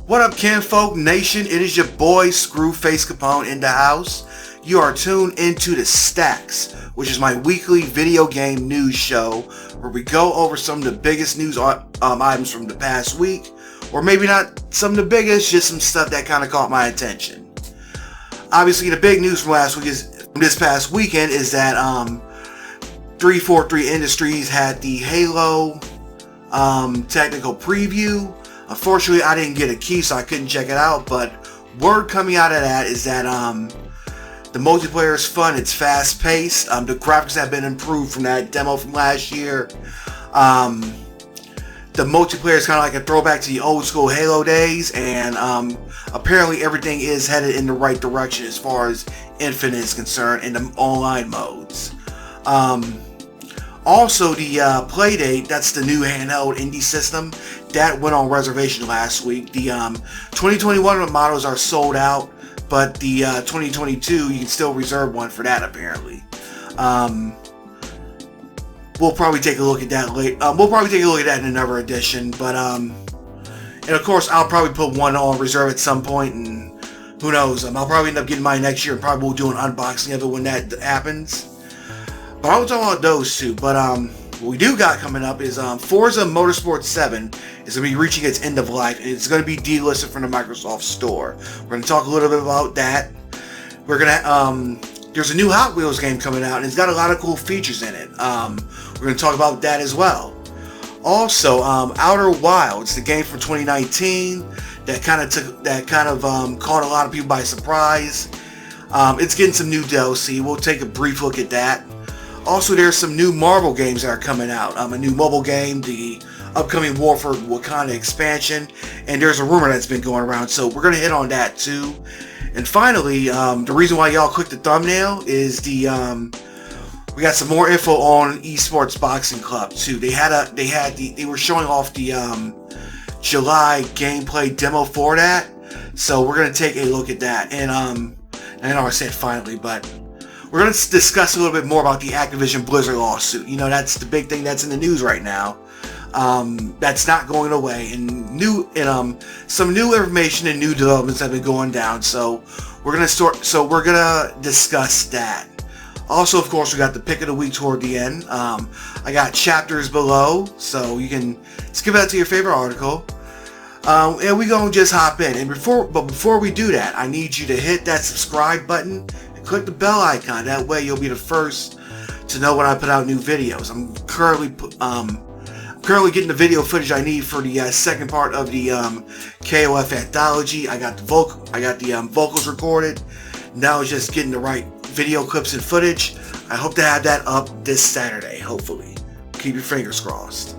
What up, Kinfolk Nation? It is your boy Screwface Capone in the house. You are tuned into the Stax, which is my weekly video game news show where we go over some of the biggest news items from the past week, or maybe not some of the biggest, just some stuff that kind of caught my attention. Obviously, the big news from this past weekend is that 343 Industries had the Halo technical preview. Unfortunately, I didn't get a key, so I couldn't check it out, but word coming out of that is that the multiplayer is fun, it's fast-paced, the graphics have been improved from that demo from last year. The multiplayer is kind of like a throwback to the old-school Halo days, and apparently everything is headed in the right direction as far as Infinite is concerned in the online modes. Also, the Playdate, that's the new handheld indie system, that went on reservation last week. The 2021 models are sold out, but the 2022, you can still reserve one for that, apparently. We'll probably take a look at that later. We'll probably take a look at that in another edition, but and of course, I'll probably put one on reserve at some point, and who knows, I'll probably end up getting mine next year, and probably we'll do an unboxing of it when that happens. But I was talking about those two, but what we do got coming up is Forza Motorsport 7 is going to be reaching its end of life, and it's going to be delisted from the Microsoft Store. We're going to talk a little bit about that. We're going to there's a new Hot Wheels game coming out, and it's got a lot of cool features in it. We're going to talk about that as well. Also, Outer Wilds, the game from 2019 that kind of caught a lot of people by surprise. It's getting some new DLC. We'll take a brief look at that. Also, there's some new Marvel games that are coming out. A new mobile game, the upcoming War for Wakanda expansion, and there's a rumor that's been going around, so we're going to hit on that too. And finally, the reason why y'all clicked the thumbnail is we got some more info on Esports Boxing Club too. They were showing off the July gameplay demo for that, so we're going to take a look at that. And I know I said finally, but we're going to discuss a little bit more about the Activision Blizzard lawsuit. You know, that's the big thing that's in the news right now. That's not going away, and some new information and new developments have been going down. So we're gonna discuss that. Also, of course, we got the pick of the week toward the end. I got chapters below, so you can skip out to your favorite article. And we gonna just hop in. And before we do that, I need you to hit that subscribe button. Click the bell icon. That way you'll be the first to know when I put out new videos. I'm currently getting the video footage I need for the second part of the KOF anthology. I got the vocals recorded. Now it's just getting the right video clips and footage. I hope to have that up this Saturday, hopefully. Keep your fingers crossed.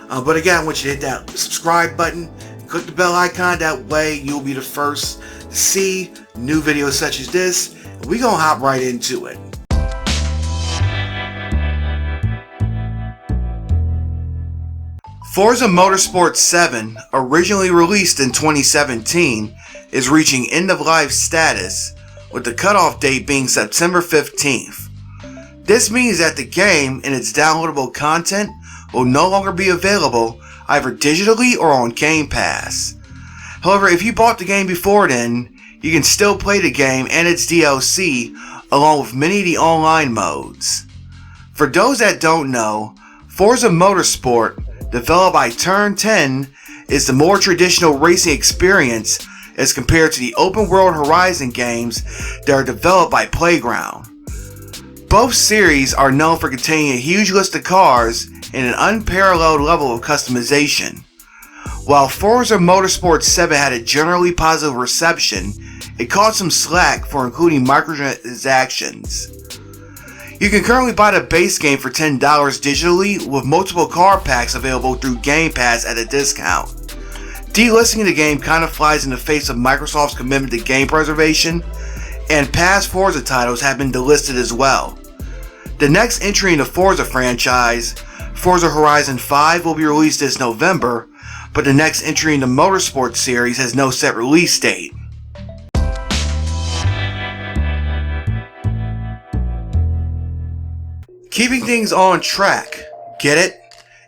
But again, I want you to hit that subscribe button. Click the bell icon. That way you'll be the first to see new videos such as this. We gonna hop right into it. Forza Motorsport 7, originally released in 2017, is reaching end-of-life status, with the cutoff date being September 15th. This means that the game and its downloadable content will no longer be available either digitally or on Game Pass. However, if you bought the game before then, you can still play the game and its DLC along with many of the online modes. For those that don't know, Forza Motorsport, developed by Turn 10, is the more traditional racing experience as compared to the open world Horizon games that are developed by Playground. Both series are known for containing a huge list of cars and an unparalleled level of customization. While Forza Motorsport 7 had a generally positive reception, it caught some slack for including microtransactions. You can currently buy the base game for $10 digitally, with multiple car packs available through Game Pass at a discount. Delisting the game kind of flies in the face of Microsoft's commitment to game preservation, and past Forza titles have been delisted as well. The next entry in the Forza franchise, Forza Horizon 5, will be released this November, but the next entry in the Motorsport series has no set release date. Keeping things on track, get it?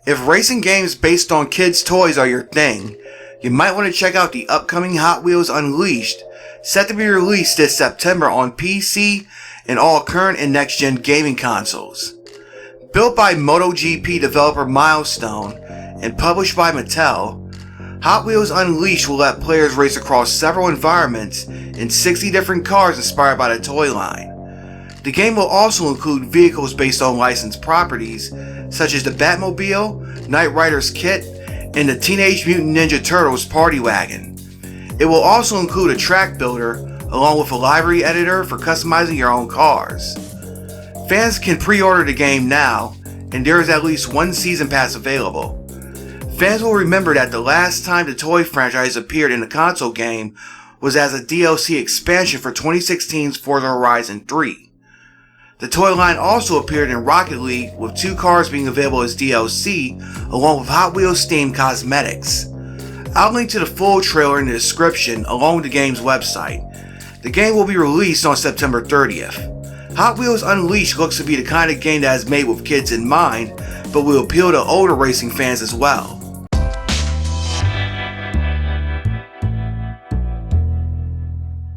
If racing games based on kids' toys are your thing, you might want to check out the upcoming Hot Wheels Unleashed, set to be released this September on PC and all current and next-gen gaming consoles. Built by MotoGP developer Milestone and published by Mattel, Hot Wheels Unleashed will let players race across several environments in 60 different cars inspired by the toy line. The game will also include vehicles based on licensed properties such as the Batmobile, Knight Rider's kit, and the Teenage Mutant Ninja Turtles Party Wagon. It will also include a track builder along with a library editor for customizing your own cars. Fans can pre-order the game now, and there is at least one season pass available. Fans will remember that the last time the toy franchise appeared in a console game was as a DLC expansion for 2016's Forza Horizon 3. The toy line also appeared in Rocket League, with 2 cars being available as DLC, along with Hot Wheels themed cosmetics. I'll link to the full trailer in the description along with the game's website. The game will be released on September 30th. Hot Wheels Unleashed looks to be the kind of game that is made with kids in mind, but will appeal to older racing fans as well.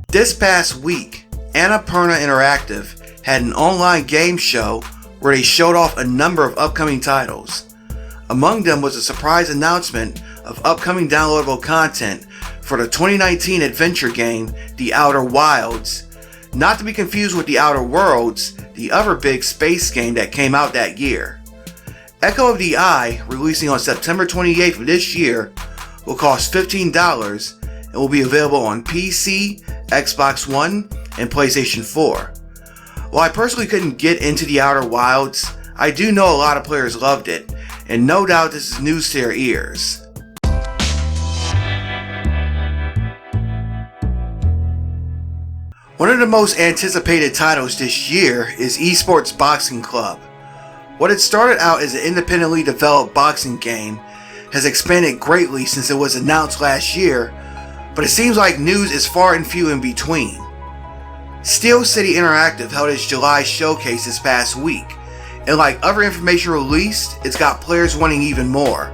This past week, Annapurna Interactive had an online game show where they showed off a number of upcoming titles. Among them was a surprise announcement of upcoming downloadable content for the 2019 adventure game The Outer Wilds, not to be confused with The Outer Worlds, the other big space game that came out that year. Echo of the Eye, releasing on September 28th of this year, will cost $15 and will be available on PC, Xbox One, and PlayStation 4. While I personally couldn't get into The Outer Wilds, I do know a lot of players loved it, and no doubt this is news to their ears. One of the most anticipated titles this year is Esports Boxing Club. What had started out as an independently developed boxing game has expanded greatly since it was announced last year, but it seems like news is far and few in between. Steel City Interactive held its July showcase this past week, and like other information released, it's got players wanting even more.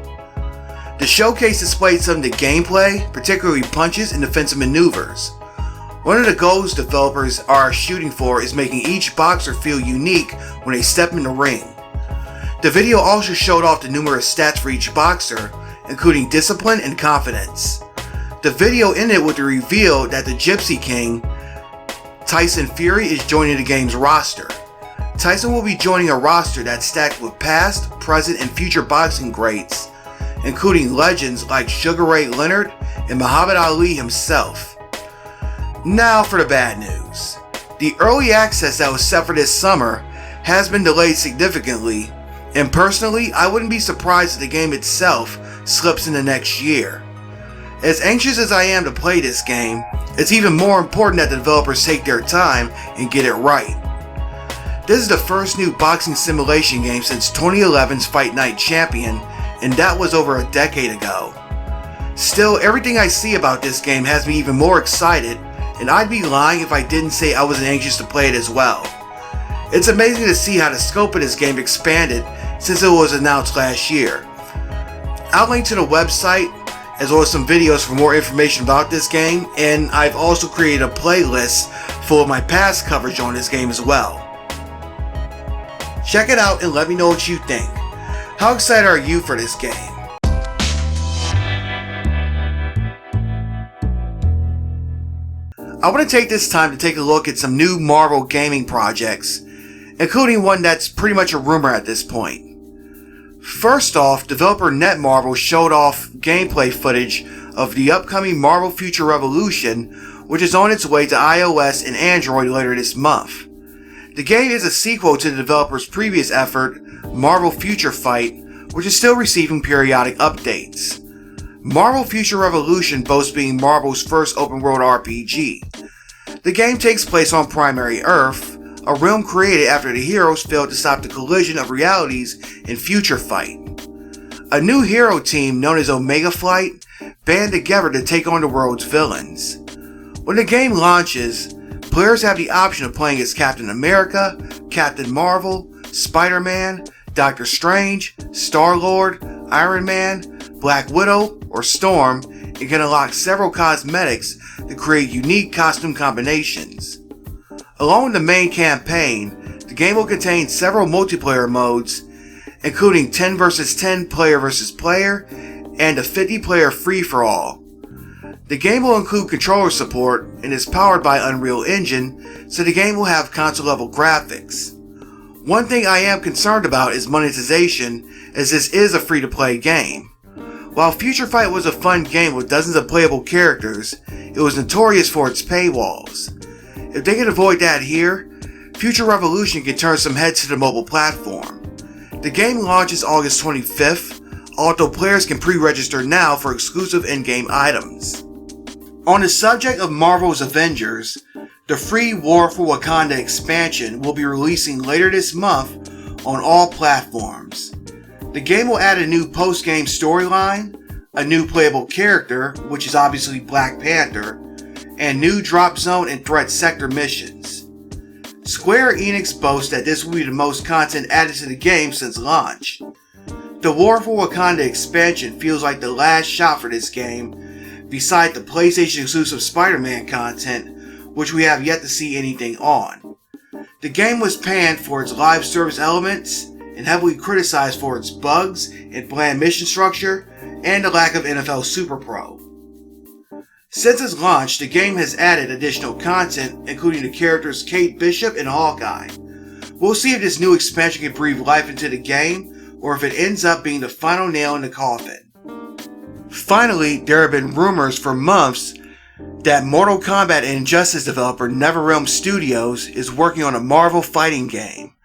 The showcase displayed some of the gameplay, particularly punches and defensive maneuvers. One of the goals developers are shooting for is making each boxer feel unique when they step in the ring. The video also showed off the numerous stats for each boxer, including discipline and confidence. The video ended with the reveal that the Gypsy King, Tyson Fury, is joining the game's roster. Tyson will be joining a roster that's stacked with past, present, and future boxing greats, including legends like Sugar Ray Leonard and Muhammad Ali himself. Now for the bad news. The early access that was set for this summer has been delayed significantly, and personally, I wouldn't be surprised if the game itself slips into next year. As anxious as I am to play this game, it's even more important that the developers take their time and get it right. This is the first new boxing simulation game since 2011's Fight Night Champion, and that was over a decade ago. Still, everything I see about this game has me even more excited, and I'd be lying if I didn't say I wasn't anxious to play it as well. It's amazing to see how the scope of this game expanded since it was announced last year. I'll link to the website as well as some videos for more information about this game, and I've also created a playlist full of my past coverage on this game as well. Check it out and let me know what you think. How excited are you for this game? I want to take this time to take a look at some new Marvel gaming projects, including one that's pretty much a rumor at this point. First off, developer Netmarble showed off gameplay footage of the upcoming Marvel Future Revolution, which is on its way to iOS and Android later this month. The game is a sequel to the developer's previous effort, Marvel Future Fight, which is still receiving periodic updates. Marvel Future Revolution boasts being Marvel's first open-world RPG. The game takes place on Primary Earth, a realm created after the heroes failed to stop the collision of realities in Future Fight. A new hero team known as Omega Flight band together to take on the world's villains. When the game launches, players have the option of playing as Captain America, Captain Marvel, Spider-Man, Doctor Strange, Star-Lord, Iron Man, Black Widow, or Storm, and can unlock several cosmetics to create unique costume combinations. Along with the main campaign, the game will contain several multiplayer modes, including 10 vs 10 player vs player and a 50-player free-for-all. The game will include controller support and is powered by Unreal Engine, so the game will have console-level graphics. One thing I am concerned about is monetization, as this is a free-to-play game. While Future Fight was a fun game with dozens of playable characters, it was notorious for its paywalls. If they can avoid that here, Future Revolution can turn some heads to the mobile platform. The game launches August 25th, although players can pre-register now for exclusive in-game items. On the subject of Marvel's Avengers, the free War for Wakanda expansion will be releasing later this month on all platforms. The game will add a new post-game storyline, a new playable character, which is obviously Black Panther, and new drop zone and threat sector missions. Square Enix boasts that this will be the most content added to the game since launch. The War for Wakanda expansion feels like the last shot for this game, beside the PlayStation exclusive Spider-Man content, which we have yet to see anything on. The game was panned for its live service elements and heavily criticized for its bugs and bland mission structure and the lack of NFL Super Pro. Since its launch, the game has added additional content, including the characters Kate Bishop and Hawkeye. We'll see if this new expansion can breathe life into the game, or if it ends up being the final nail in the coffin. Finally, there have been rumors for months that Mortal Kombat and Injustice developer NetherRealm Studios is working on a Marvel fighting game.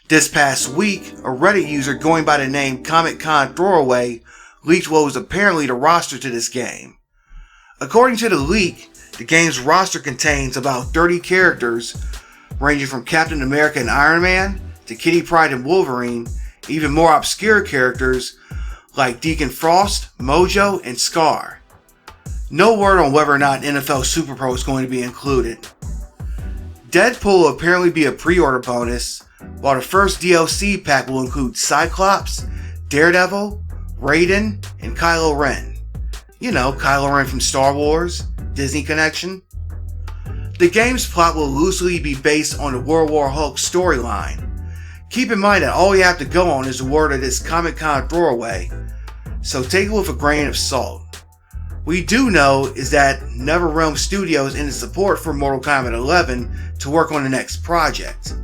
This past week, a Reddit user going by the name Comic Con Throwaway leaked what was apparently the roster to this game. According to the leak, the game's roster contains about 30 characters, ranging from Captain America and Iron Man to Kitty Pryde and Wolverine, even more obscure characters like Deacon Frost, Mojo, and Scar. No word on whether or not NFL Super Pro is going to be included. Deadpool will apparently be a pre-order bonus, while the first DLC pack will include Cyclops, Daredevil, Raiden, and Kylo Ren. You know, Kylo Ren from Star Wars, Disney connection. The game's plot will loosely be based on the World War Hulk storyline. Keep in mind that all you have to go on is the word of this Comic Con Throwaway, so take it with a grain of salt. We do know is that NetherRealm Studios ended support for Mortal Kombat 11 to work on the next project.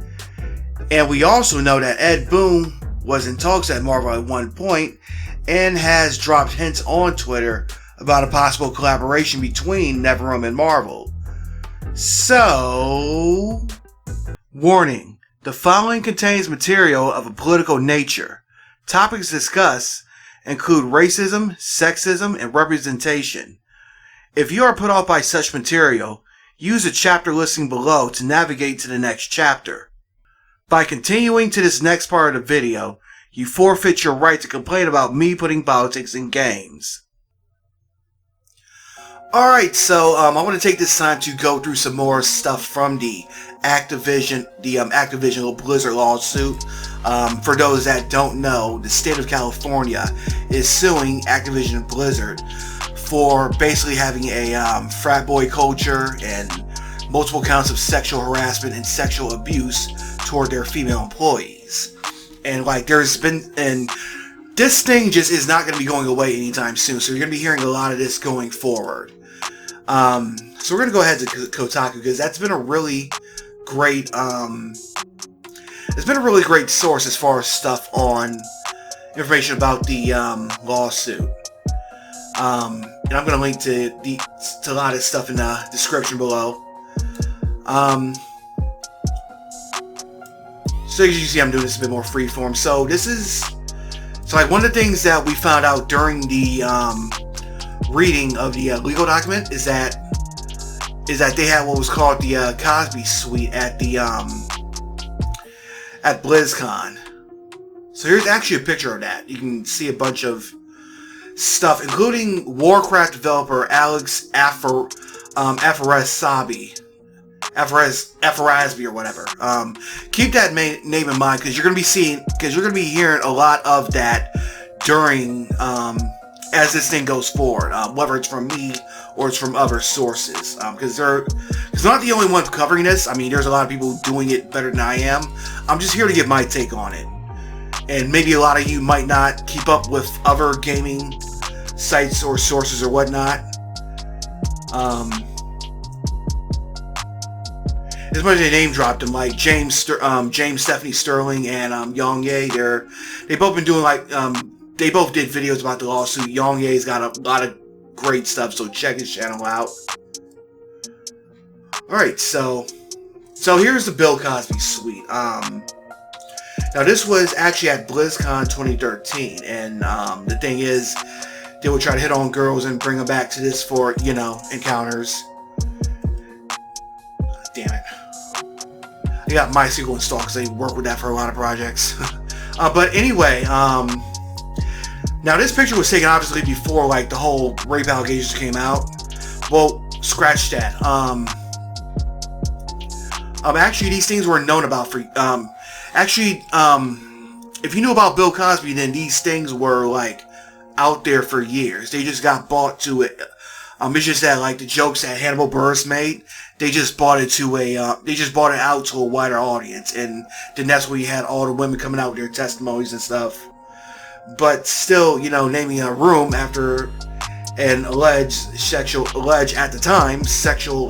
And we also know that Ed Boon was in talks at Marvel at one point and has dropped hints on Twitter about a possible collaboration between NetherRealm and Marvel. So, warning, the following contains material of a political nature. Topics discussed include racism, sexism, and representation. If you are put off by such material, use the chapter listing below to navigate to the next chapter. By continuing to this next part of the video, you forfeit your right to complain about me putting politics in games. Alright, so I want to take this time to go through some more stuff from the Activision Blizzard lawsuit. For those that don't know, the state of California is suing Activision Blizzard for basically having a frat boy culture and multiple counts of sexual harassment and sexual abuse toward their female employees. And like this thing just is not going to be going away anytime soon, so you're going to be hearing a lot of this going forward. So we're going to go ahead to Kotaku, because that's been a really great, it's been a really great source as far as stuff on information about the lawsuit. And I'm going to link to a lot of stuff in the description below. So as you see, I'm doing this a bit more freeform. So like one of the things that we found out during the reading of the legal document is that they had what was called the Cosby Suite at the at BlizzCon. So here's actually a picture of that. You can see a bunch of stuff, including Warcraft developer Alex Afarazbi or whatever. Keep that name in mind, because you're gonna be hearing a lot of that during as this thing goes forward, whether it's from me or it's from other sources, because they're not the only ones covering this. I mean, there's a lot of people doing it better than I am. I'm just here to give my take on it, and maybe a lot of you might not keep up with other gaming sites or sources or whatnot. As much as they name dropped them, like James Stephanie Sterling and Yang Ye, they both been doing like they both did videos about the lawsuit. Yang Ye's got a lot of great stuff, so check his channel out. Alright, so here's the Bill Cosby suite. Now this was actually at BlizzCon 2013, and the thing is, they would try to hit on girls and bring them back to this for, you know, encounters. Damn it. I got MySQL installed because I work with that for a lot of projects. But anyway, now this picture was taken obviously before like the whole rape allegations came out. Well, scratch that. Actually, these things were known about for if you knew about Bill Cosby, then these things were like out there for years. They just got bought to it. It's just that like the jokes that Hannibal Buress made, they just bought it out to a wider audience, and then that's where you had all the women coming out with their testimonies and stuff. But still, you know, naming a room after an alleged at the time sexual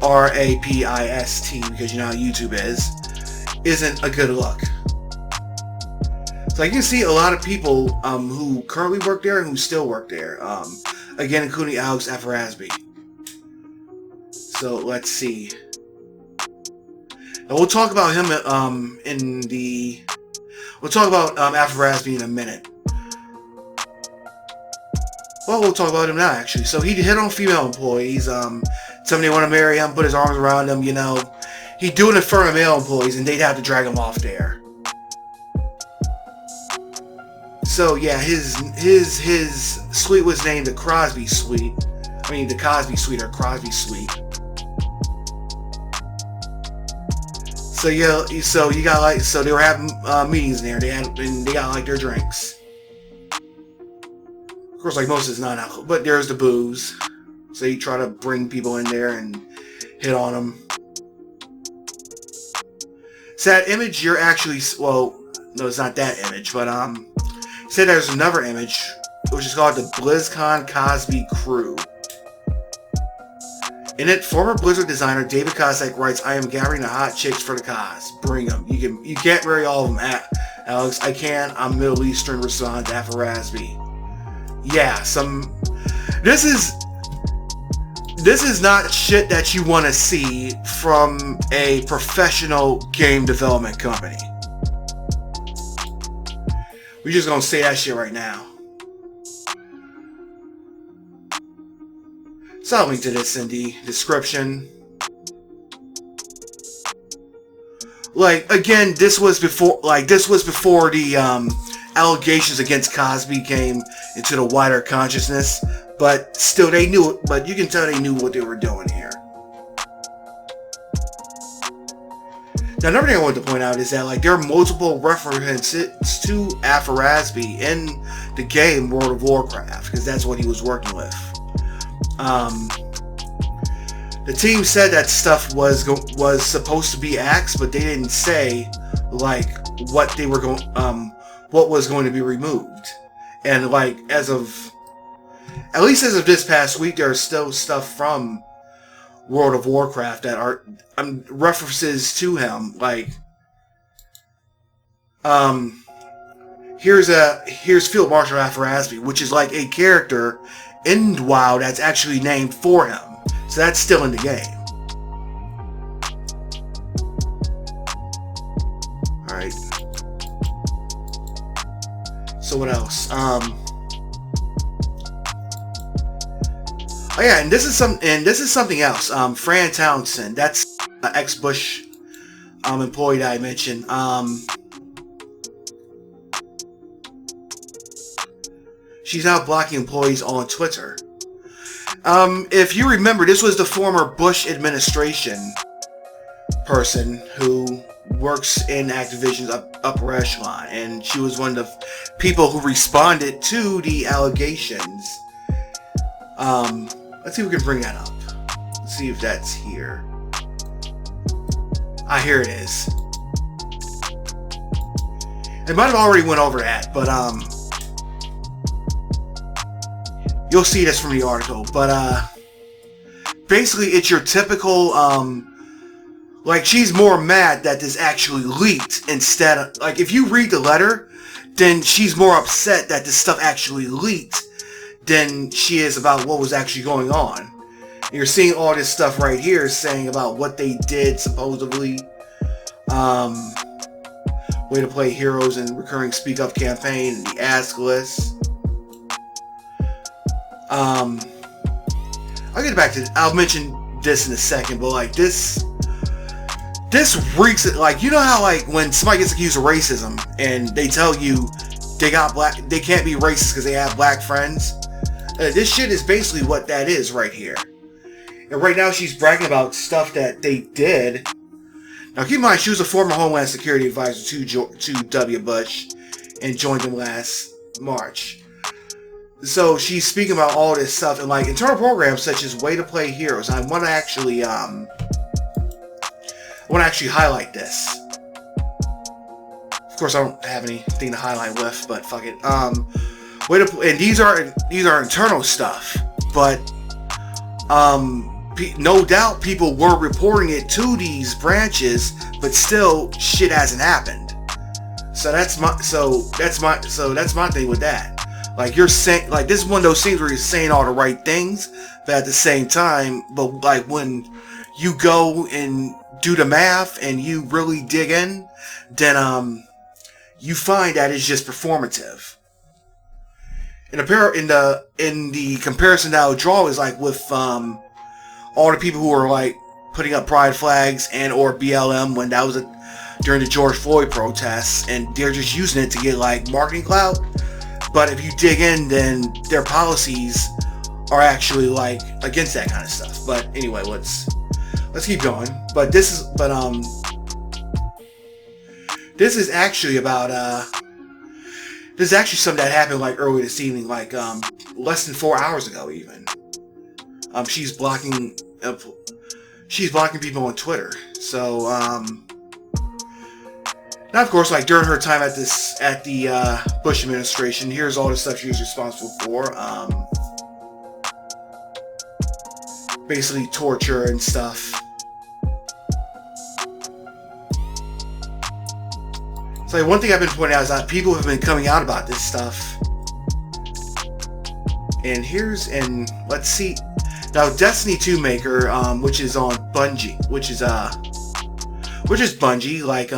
rapist, because you know how YouTube isn't a good look. So I can see a lot of people who currently work there and who still work there. Again, including Alex Afarasby. So let's see. And we'll talk about him we'll talk about Afarasby in a minute. Well, we'll talk about him now, actually. So he hit on female employees. Somebody want to marry him, put his arms around him, you know. He'd do it in front of male employees, and they'd have to drag him off there. So yeah, his suite was named the Crosby Suite. I mean, the Cosby Suite or Crosby Suite. So yeah, so they were having meetings in there. They got like their drinks. Of course, like most is non-alcohol, but there's the booze. So you try to bring people in there and hit on them. So that image, you're actually, well, no, it's not that image, but said there's another image, which is called the BlizzCon Cosby Crew. In it, former Blizzard designer David Kosek writes, "I am gathering the hot chicks for the cause. Bring them. You can't marry all of them, Alex. I can. I'm Middle Eastern," responds Afarasby. Yeah, this is not shit that you want to see from a professional game development company. We're just gonna say that shit right now. So I'll link to this in the description. Like, again, this was before the allegations against Cosby came into the wider consciousness. But still, they knew it. But you can tell they knew what they were doing here. Now, another thing I wanted to point out is that like there are multiple references to Afarasby in the game World of Warcraft, because that's what he was working with. The team said that stuff was supposed to be axed, but they didn't say like what was going to be removed. And like at least as of this past week, there's still stuff from World of Warcraft that are references to him. Like, here's Field Marshal Afarasby, which is like a character in WoW that's actually named for him. So that's still in the game. All right. So what else? Oh yeah, and this is something else. Fran Townsend, that's an ex-Bush employee that I mentioned. She's now blocking employees on Twitter. If you remember, this was the former Bush administration person who works in Activision's upper echelon, and she was one of the people who responded to the allegations. Let's see if we can bring that up. Let's see if that's here. Here it is. I might have already went over that, but you'll see this from the article. But basically, it's your typical like, she's more mad that this actually leaked instead of, like, if you read the letter, then she's more upset that this stuff actually leaked than she is about what was actually going on. And you're seeing all this stuff right here saying about what they did, supposedly. Way to play heroes and recurring Speak Up campaign and the ask list. I'll get back to, I'll mention this in a second, but like this reeks, like, you know how like when somebody gets accused of racism and they tell you they can't be racist because they have black friends? This shit is basically what that is right here. And right now she's bragging about stuff that they did. Now keep in mind, she was a former Homeland Security advisor to W. Bush and joined him last March. So she's speaking about all this stuff and like internal programs such as Way to Play Heroes. I want to actually highlight this. Of course, I don't have anything to highlight with, but fuck it. And these are internal stuff, but no doubt people were reporting it to these branches, but still shit hasn't happened. So that's my thing with that. Like, you're saying, like, this is one of those things where you're saying all the right things, but at the same time, but like when you go and do the math and you really dig in, then you find that it's just performative. In the comparison that I would draw is like with all the people who are like putting up pride flags and or BLM when that was during the George Floyd protests, and they're just using it to get like marketing clout. But if you dig in, then their policies are actually like against that kind of stuff. But anyway, let's keep going. But this is actually about this is actually something that happened like earlier this evening, like less than 4 hours ago even. She's blocking people on Twitter. So now, of course, like during her time at the Bush administration, here's all the stuff she was responsible for. Basically torture and stuff. So like, one thing I've been pointing out is that people have been coming out about this stuff. And let's see. Now, Destiny 2 maker, which is on Bungie, which is Bungie, like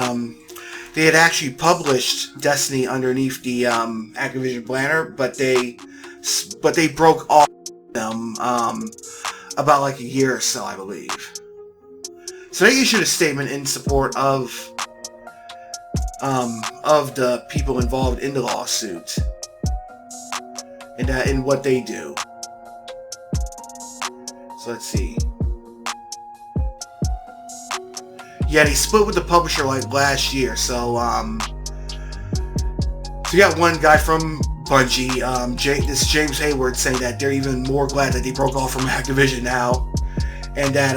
they had actually published Destiny underneath the Activision banner, but they broke off them about like a year or so, I believe. So they issued a statement in support of the people involved in the lawsuit and in what they do. So let's see. Yeah, they split with the publisher like last year. So you got one guy from Bungie, this James Hayward, saying that they're even more glad that they broke off from Activision now, and that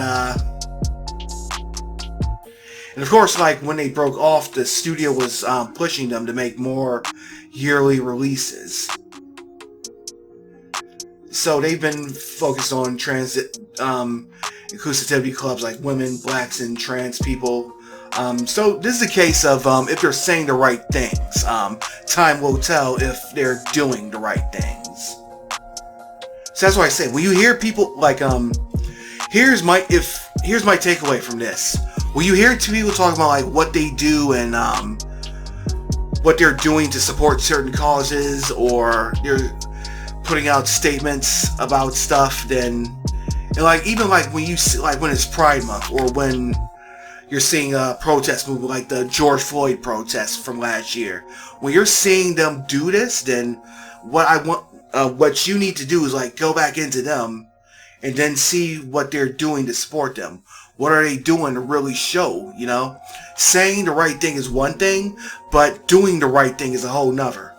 and of course, like when they broke off, the studio was pushing them to make more yearly releases. So they've been focused on inclusivity clubs like women, blacks, and trans people. So this is a case of if they're saying the right things. Time will tell if they're doing the right things. So that's why I say, when you hear people like here's my takeaway from this. When you hear two people talking about like what they do and what they're doing to support certain causes, or they're putting out statements about stuff, then, and like even like when you see, like when it's Pride Month, or when you're seeing a protest movement like the George Floyd protests from last year, when you're seeing them do this, then what you need to do is like go back into them and then see what they're doing to support them. What are they doing to really show, you know? Saying the right thing is one thing, but doing the right thing is a whole nother.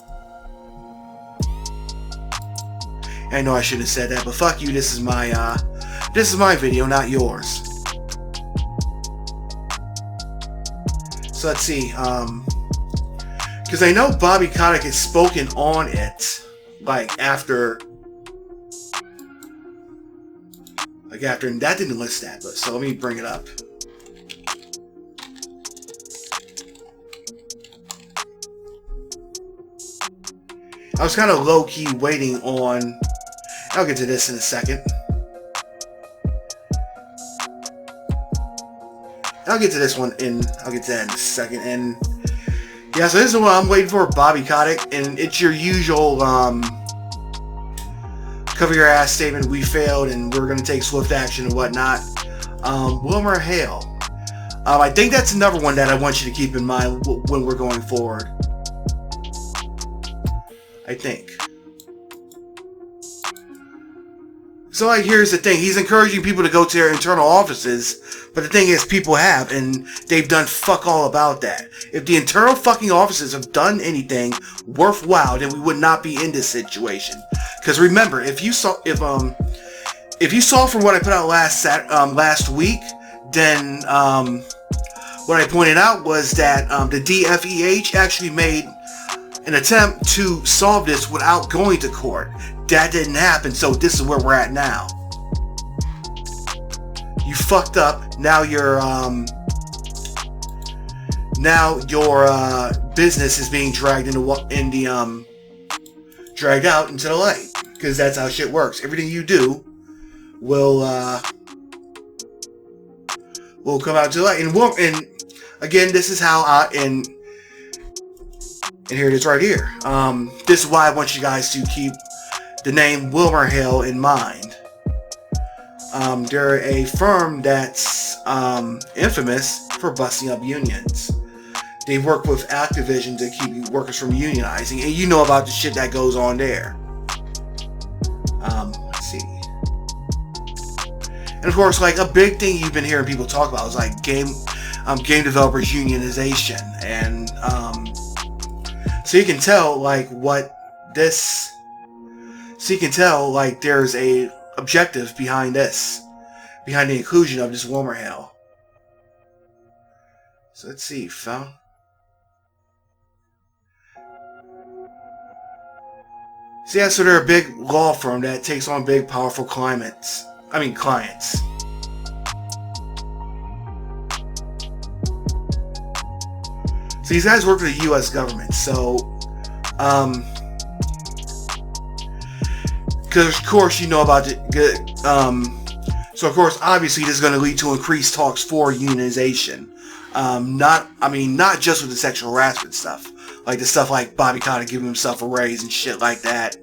I know I shouldn't have said that, but fuck you, this is my video, not yours. So let's see, because I know Bobby Kotick has spoken on it, like after, and that didn't list that, but so let me bring it up. I was kind of low-key waiting on, I'll get to this in a second. I'll get to this one I'll get to that in a second. And yeah, so this is what I'm waiting for, Bobby Kotick, and it's your usual cover your ass statement, we failed and we're going to take swift action and whatnot. Wilmer Hale. I think that's another one that I want you to keep in mind when we're going forward. I think. So like, here's the thing. He's encouraging people to go to their internal offices, but the thing is, people have, and they've done fuck all about that. If the internal fucking offices have done anything worthwhile, then we would not be in this situation. Because remember, if you saw from what I put out last week, then what I pointed out was that the DFEH actually made an attempt to solve this without going to court. That didn't happen, so this is where we're at now. You fucked up. Now your business is being dragged dragged out into the light, because that's how shit works. Everything you do will come out to the light, and again, this is how and here it is right here. This is why I want you guys to keep the name Wilmer Hale in mind. They're a firm that's infamous for busting up unions. They work with Activision to keep workers from unionizing, and you know about the shit that goes on there. Let's see. And of course, like, a big thing you've been hearing people talk about is like game developers unionization, and so you can tell there's a objective behind this, behind the inclusion of this Wilmer Hale. So let's see, found. So yeah, so they're a big law firm that takes on big, powerful clients. So these guys work for the U.S. government, so because of course you know about so of course obviously this is going to lead to increased talks for unionization. Not just with the sexual harassment stuff, like the stuff like Bobby Kotick giving himself a raise and shit like that.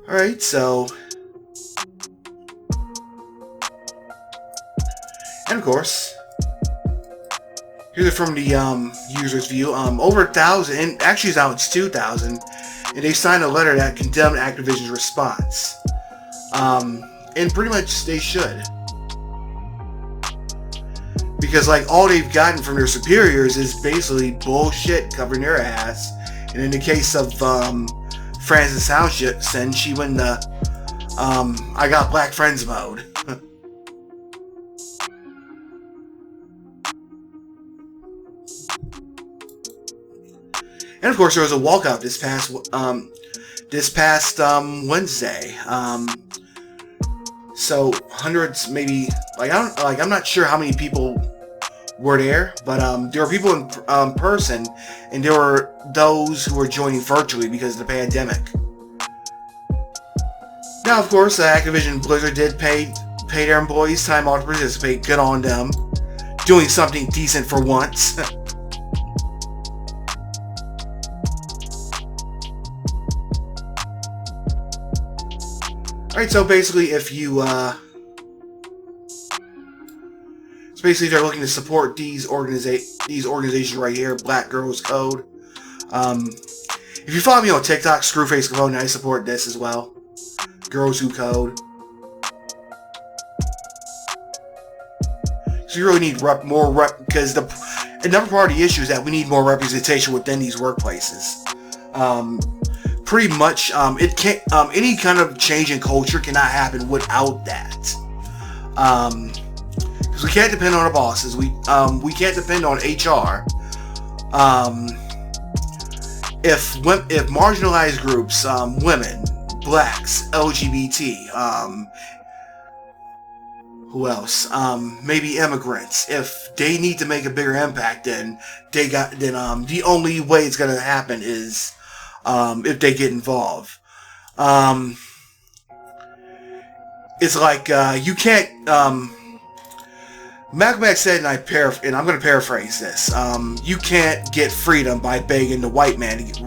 All right, so and of course. Here's it from the user's view. Over 1,000, and actually now it's 2,000, and they signed a letter that condemned Activision's response. And pretty much they should. Because like all they've gotten from their superiors is basically bullshit covering their ass. And in the case of Frances Townsend, she went into I got black friends mode. And of course, there was a walkout this past Wednesday. So hundreds, maybe I'm not sure how many people were there, but there were people in person, and there were those who were joining virtually because of the pandemic. Now, of course, Activision Blizzard did pay their employees time off to participate. Good on them, doing something decent for once. Alright, so basically they're looking to support these organizations right here, Black Girls Code. If you follow me on TikTok, Screwface Code, I support this as well. Girls Who Code. So you really need more because another part of the issue is that we need more representation within these workplaces. Pretty much, it can't. Any kind of change in culture cannot happen without that. Because we can't depend on our bosses. We can't depend on HR. If marginalized groups, women, blacks, LGBT, who else? Maybe immigrants. If they need to make a bigger impact, then the only way it's gonna happen is if they get involved. It's like you can't. Malcolm X said, and I'm going to paraphrase this. You can't get freedom by begging the white man to give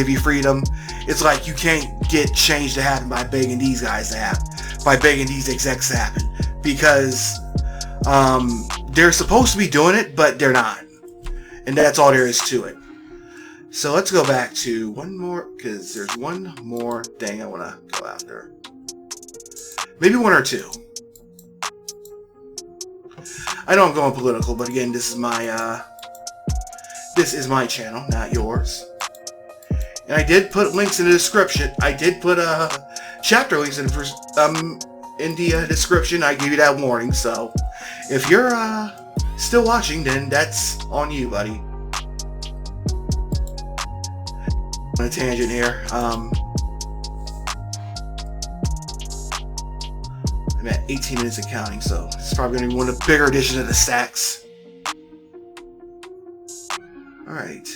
you freedom. It's like you can't get change to happen by begging these guys to happen, by begging these execs to happen, because they're supposed to be doing it, but they're not, and that's all there is to it. So let's go back to one more, because there's one more thing I want to go after. Maybe one or two. I know I'm going political, but again, this is my channel, not yours. And I did put links in the description. I did put chapter links in the description. I gave you that warning. So if you're still watching, then that's on you, buddy. On a tangent here. I'm at 18 minutes of counting, so it's probably going to be one of the bigger editions of the Stax. Alright.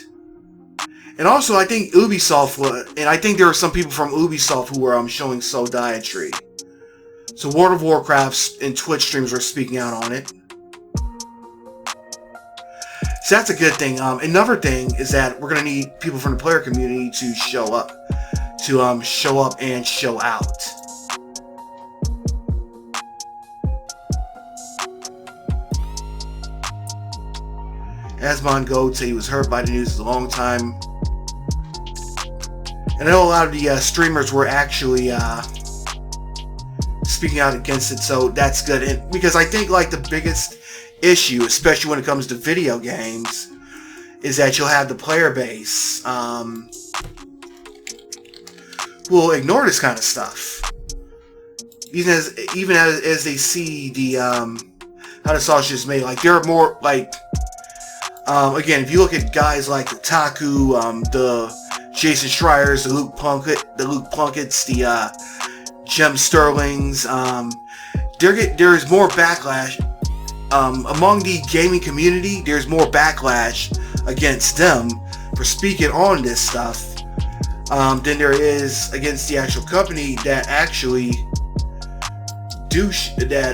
And also, I think Ubisoft and I think there are some people from Ubisoft who were showing so dietary. So World of Warcraft and Twitch streams were speaking out on it. So that's a good thing. Another thing is that we're going to need people from the player community to show up. Show up and show out. Asmon Gold said he was hurt by the news a long time. And I know a lot of the streamers were actually speaking out against it, so that's good. And because I think like the biggest issue, especially when it comes to video games, is that you'll have the player base will ignore this kind of stuff, even as they see the how the sausage is made. Like there are more like. Again, if you look at guys like Taku, the Jason Schreiers, the Luke Plunkett's, the Jem Sterlings, there's more backlash among the gaming community. There's more backlash against them for speaking on this stuff than there is against the actual company that actually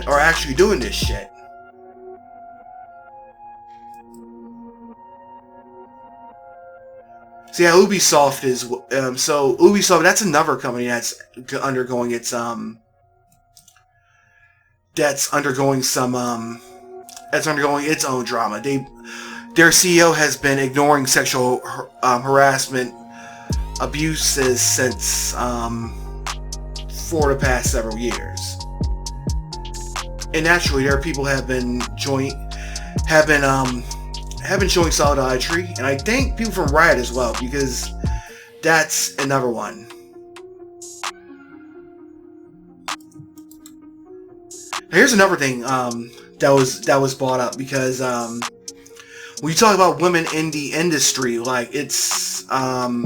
are actually doing this shit. So yeah, Ubisoft is Ubisoft. That's another company that's undergoing its own drama. Their CEO has been ignoring sexual harassment abuses since for the past several years, and naturally, their people have been showing solidarity, and I think people from Riot as well, because that's another one. Here's another thing that was brought up, because when you talk about women in the industry, like it's going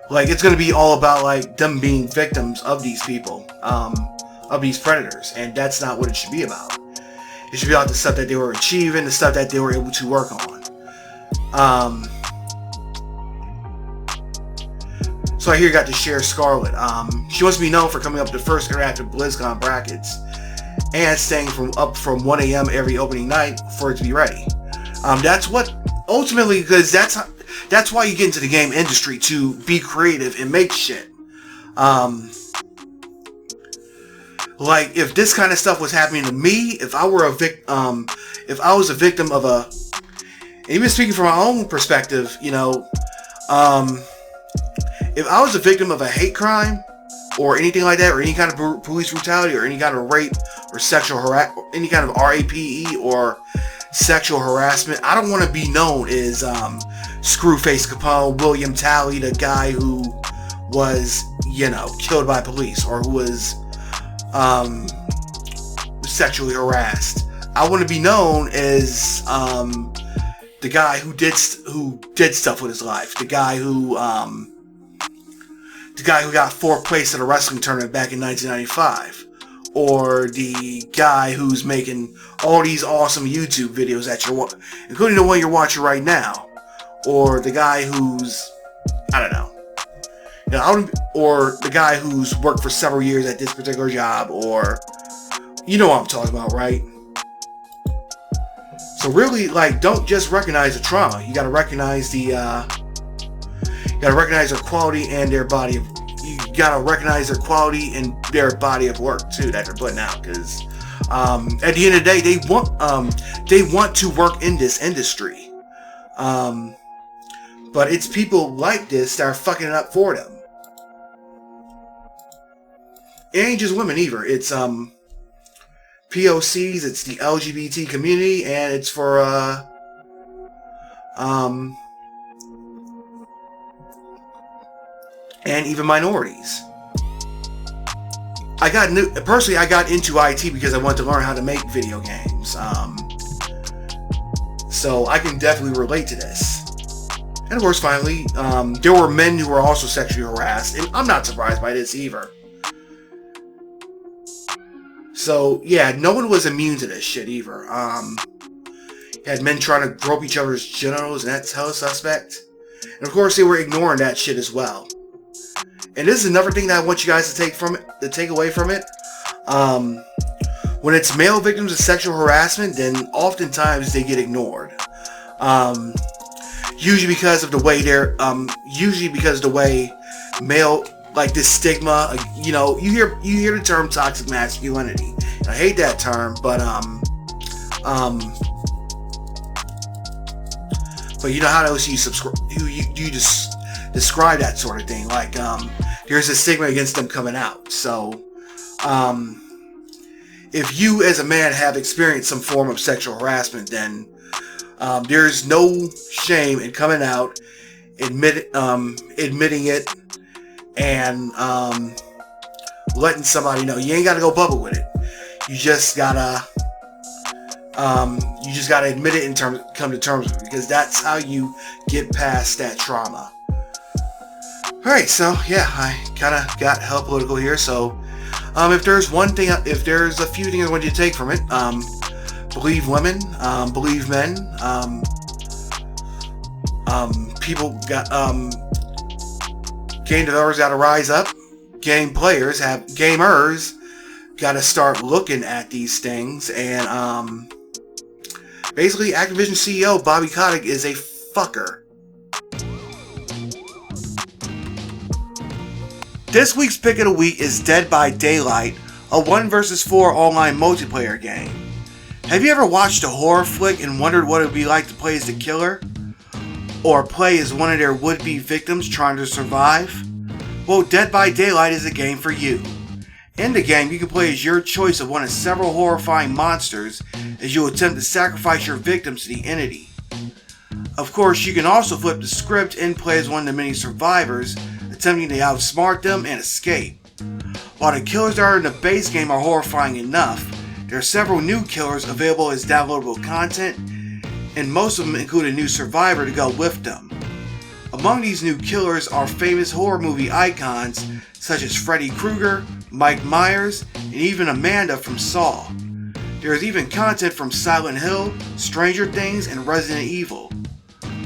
to be all about like them being victims of these people, of these predators, and that's not what it should be about. It should be about the stuff that they were achieving, the stuff that they were able to work on. So I hear you got to share Scarlett. She wants to be known for coming up to the first interactive BlizzCon brackets and staying up from 1 a.m. every opening night for it to be ready. That's what ultimately, because that's why you get into the game industry, to be creative and make shit. Like, if this kind of stuff was happening to me, if I were if I was a victim of even speaking from my own perspective, if I was a victim of a hate crime, or anything like that, or any kind of police brutality, or any kind of rape, or sexual any kind of RAPE, or sexual harassment. I don't want to be known as Screwface Capone, William Talley, the guy who was, killed by police, or who was sexually harassed. I want to be known as the guy who did stuff with his life, the guy who got fourth place at a wrestling tournament back in 1995, or the guy who's making all these awesome YouTube videos that including the one you're watching right now, or the guy who's, I don't know, or the guy who's worked for several years at this particular job, or you know what I'm talking about, right? So really, don't just recognize the trauma. You gotta recognize their quality and their body of. You gotta recognize their quality and their body of work too that they're putting out. Because at the end of the day, they want to work in this industry. But it's people like this that are fucking it up for them. It ain't just women either. It's POCs, it's the LGBT community, and it's for and even minorities. I got into IT because I wanted to learn how to make video games. So I can definitely relate to this. And of course, finally, there were men who were also sexually harassed, and I'm not surprised by this either. So, yeah, no one was immune to this shit either. You had men trying to grope each other's genitals, and that's hella suspect. And of course, they were ignoring that shit as well. And this is another thing that I want you guys to take away from it. When it's male victims of sexual harassment, then oftentimes they get ignored. Usually because of the way male, this stigma, you hear the term toxic masculinity. And I hate that term, but you know how else you just describe that sort of thing? There's a stigma against them coming out. So, if you as a man have experienced some form of sexual harassment, then there's no shame in coming out, admitting it, and letting somebody know. You ain't gotta go public with it. You just gotta admit it and come to terms with it, because that's how you get past that trauma. Alright, so yeah, I kinda got hella political here, so if there's a few things I want you to take from it, believe women, believe men, game developers gotta rise up, gamers gotta start looking at these things, and basically Activision CEO Bobby Kotick is a fucker. This week's pick of the week is Dead by Daylight, a 1 vs 4 online multiplayer game. Have you ever watched a horror flick and wondered what it would be like to play as the killer? Or play as one of their would-be victims trying to survive? Well, Dead by Daylight is a game for you. In the game, you can play as your choice of one of several horrifying monsters as you attempt to sacrifice your victims to the entity. Of course, you can also flip the script and play as one of the many survivors, attempting to outsmart them and escape. While the killers that are in the base game are horrifying enough, there are several new killers available as downloadable content, and most of them include a new survivor to go with them. Among these new killers are famous horror movie icons such as Freddy Krueger, Mike Myers, and even Amanda from Saw. There is even content from Silent Hill, Stranger Things, and Resident Evil.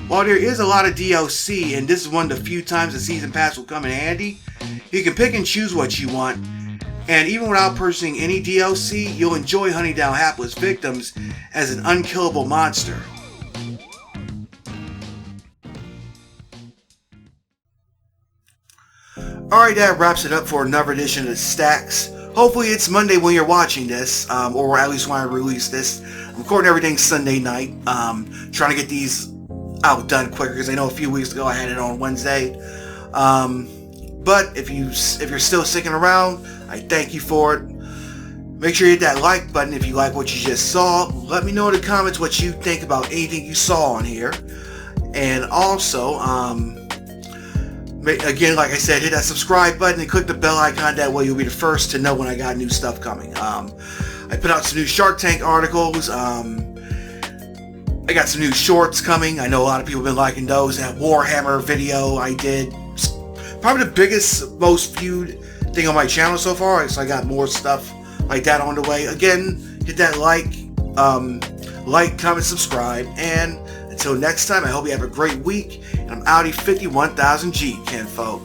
While there is a lot of DLC, and this is one of the few times the Season Pass will come in handy, you can pick and choose what you want, and even without purchasing any DLC, you'll enjoy hunting down hapless victims as an unkillable monster. Alright, that wraps it up for another edition of Stax. Hopefully it's Monday when you're watching this, or at least when I release this. I'm recording everything Sunday night, trying to get these outdone quicker, because I know a few weeks ago I had it on Wednesday. But if you're still sticking around, I thank you for it. Make sure you hit that like button if you like what you just saw. Let me know in the comments what you think about anything you saw on here. And also, again, like I said, hit that subscribe button and click the bell icon. That way you'll be the first to know when I got new stuff coming. I put out some new Shark Tank articles. I got some new shorts coming. I know a lot of people have been liking those. That Warhammer video I did. Probably the biggest, most viewed thing on my channel so far. So I got more stuff like that on the way. Again, hit that like, comment, subscribe, and until next time, I hope you have a great week. And I'm Audi 51,000G, kinfolk.